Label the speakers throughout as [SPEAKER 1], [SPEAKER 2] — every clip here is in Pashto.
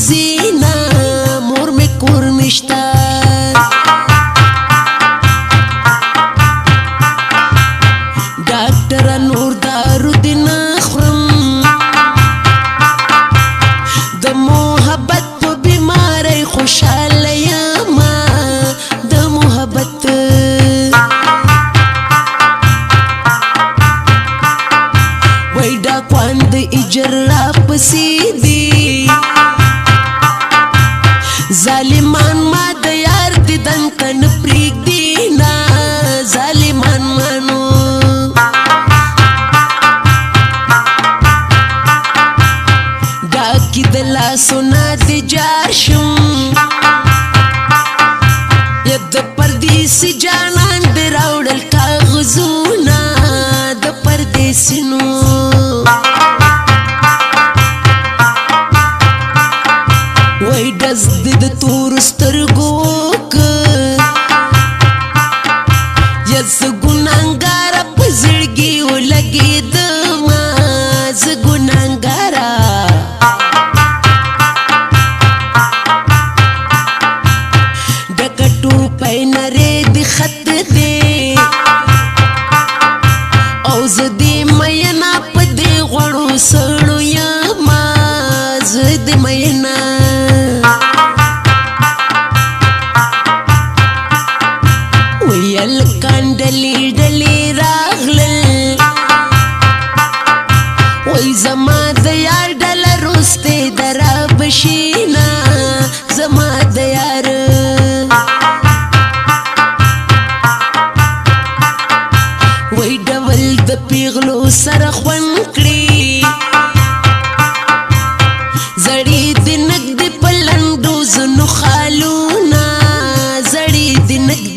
[SPEAKER 1] سوزینا مور می کور نشتا ډاکټر نور دارو دین خورم د محبت په بیماری خوشاله یم د محبت وای ډاکوان د اجرا پسې دي ظالمان ما د یار دیدن ته نه پرېږدي نه ظالمان مانو ډاکې د لاسونه د جار شم یا د پردیسي جانان د راوړل کاغذونه د پردیسینو وای ډز د تورو سترګو یا زه ګناهګاره په زړګي ولګېدمه زه ګناهګاره ډکه ټوپۍ نرۍ د خط دی او زه د مینا په دې غوړو سړو یمه زه د مینا ویل کانډلې ډلې راغلل وای زما د یار ډله روسته درا بشینا زما د یار وای ډول د پیغلو سره خوند کړي زړې د نګد په لنډو زنو خالونه زړې د نګدي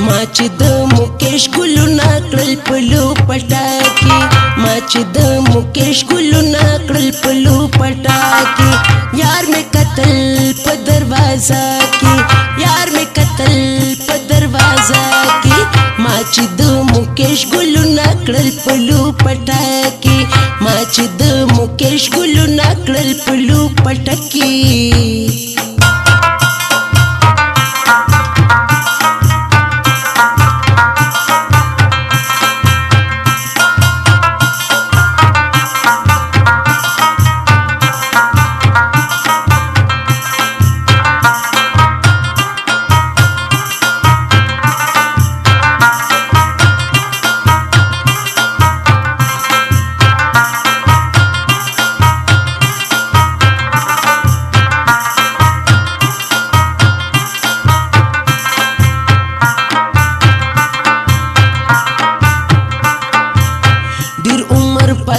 [SPEAKER 1] ما چې د مکیش ګلونه کړل پلو پټاکي ما چې د مکیش ګلونه کړل پلو پټاکي یار مې قتل په دروازه کې یار مې قتل په دروازه کې ما چې د مکیش ګلونه کړل پلو پټاکي ما چې د مکیش ګلونه کړل پلو پټاکي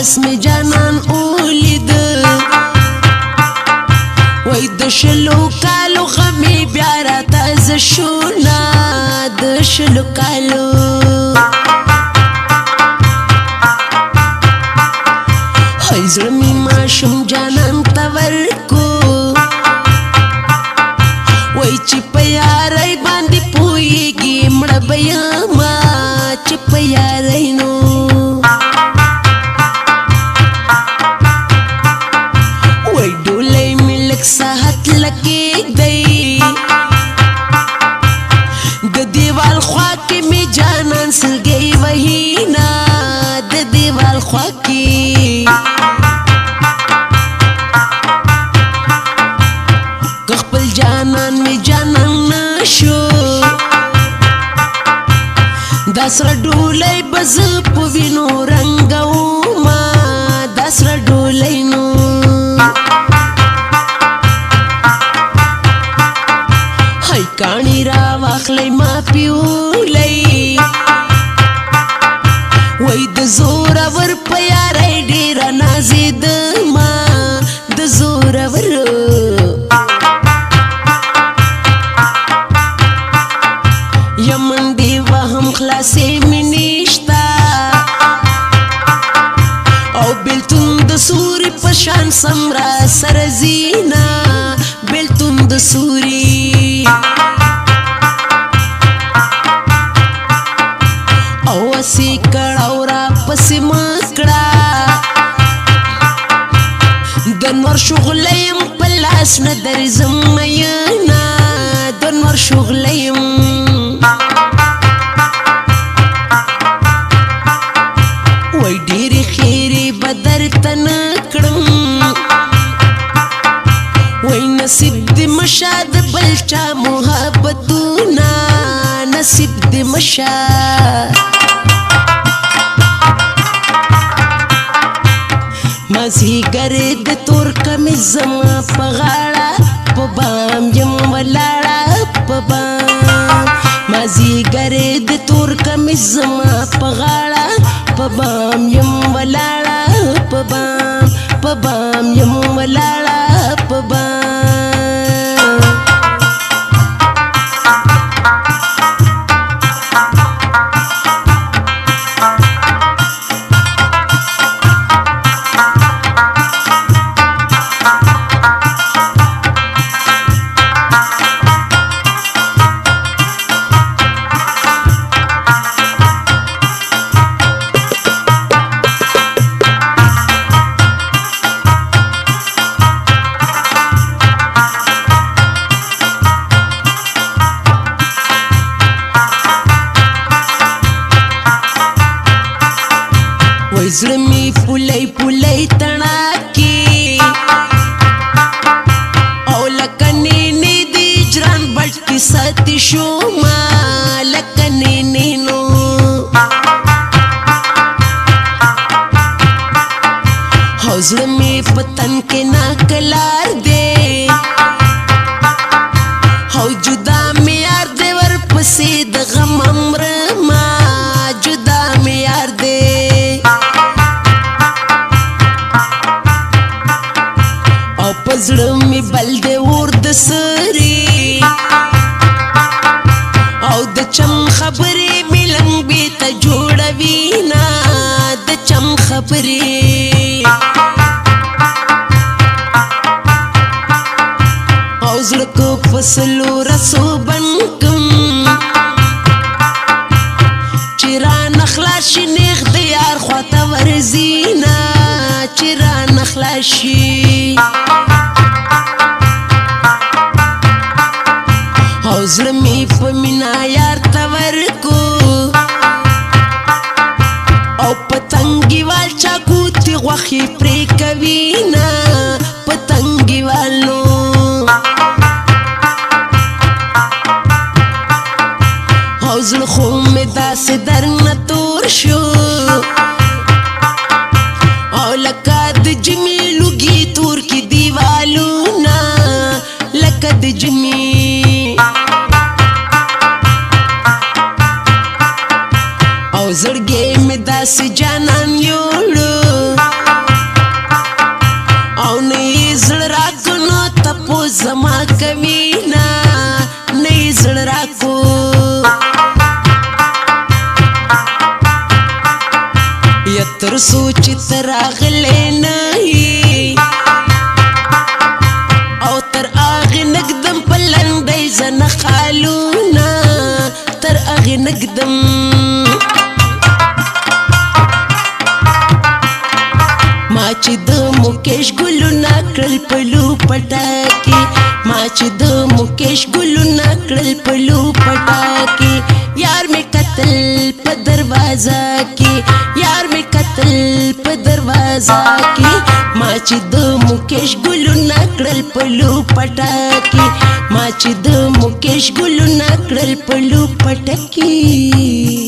[SPEAKER 1] پس می جانان اولید وای د شلو کالو غمی بیا را تازه شونا د شلو کالو هی زړه می ماشوم جانان ته ورکو وای چې په یارۍ باندې پوهېږي مړه به یمه چې په یارۍ نو ساحت لکیک دی د دیوال خوا کې می جانان سلګي وهینا د دیوال خوا کې خپل جانان می جانان نشو داسره ډولۍ بز په وینو رنګو ما داسره ډولۍ نو کانی را واخلی ما پیولی وای د زور ور پیاری ډیر نازید ما د زور ور یمن دی وهم خلاصې منیشتا او بلتون د سوري پشان سمرا سرزینا بلتون د سوري او اسی کڑاو را پسی مکڑا نور شغلیم پلاس ندر زمینا د نور شغلیم وای ډیری خیری بدر تن کړم وای نصیب دی مشاد بلچا محبتونا نصیب دی مشا مازیګر د تور کمیز زما په غاړه په بام یم ولاړه په بام مازیګر د تور کمیز زما په غاړه په بام یم ولاړه په بام یم ولاړه په بام زړه می پولای پولای تڼاکي او لکه نینې د جران بټ کې ساتي شوما لکه نینې نو او زړه می پتن کې ناکلار دی او جدا می یار دی ورپسې د غم امرما جدا می یار دی زړه می بل دی اور د سری او د چم خبرې ملنګ بي ته جوړوي نه د چم خبرې او زړه کو فصلو رسو بنکم چیرا نخلاشي نیغ د یار خواته ورزینا چیرا نخلاشي او زړه می په مینا یار ته ورکو او پتنګي وال چاکو تی غوښې پرې کوي نه پتنګي والو او زړه خو مې داسې درنه تور شو او لکه د جمي لوګي تور کې دیوالو نه لکه د جمي زړګې مې داسې جانان یوړو او نه یې زړه راکو نو تپوس زما کوي نه یې زړه راکو یا تر څو چې ته راغلی نه یې او تر هغې نږدم په لنډۍ زه نه خالونه تر هغې نږدم ما چې د مکیش ګلونه کړل پلو پټاکي ما چې د مکیش ګلونه کړل پلو پټاکي یار مې قتل په دروازه کې یار مې قتل په دروازه کې ما چې د مکیش ګلونه کړل پلو پټاکي ما چې د مکیش ګلونه کړل پلو پټاکي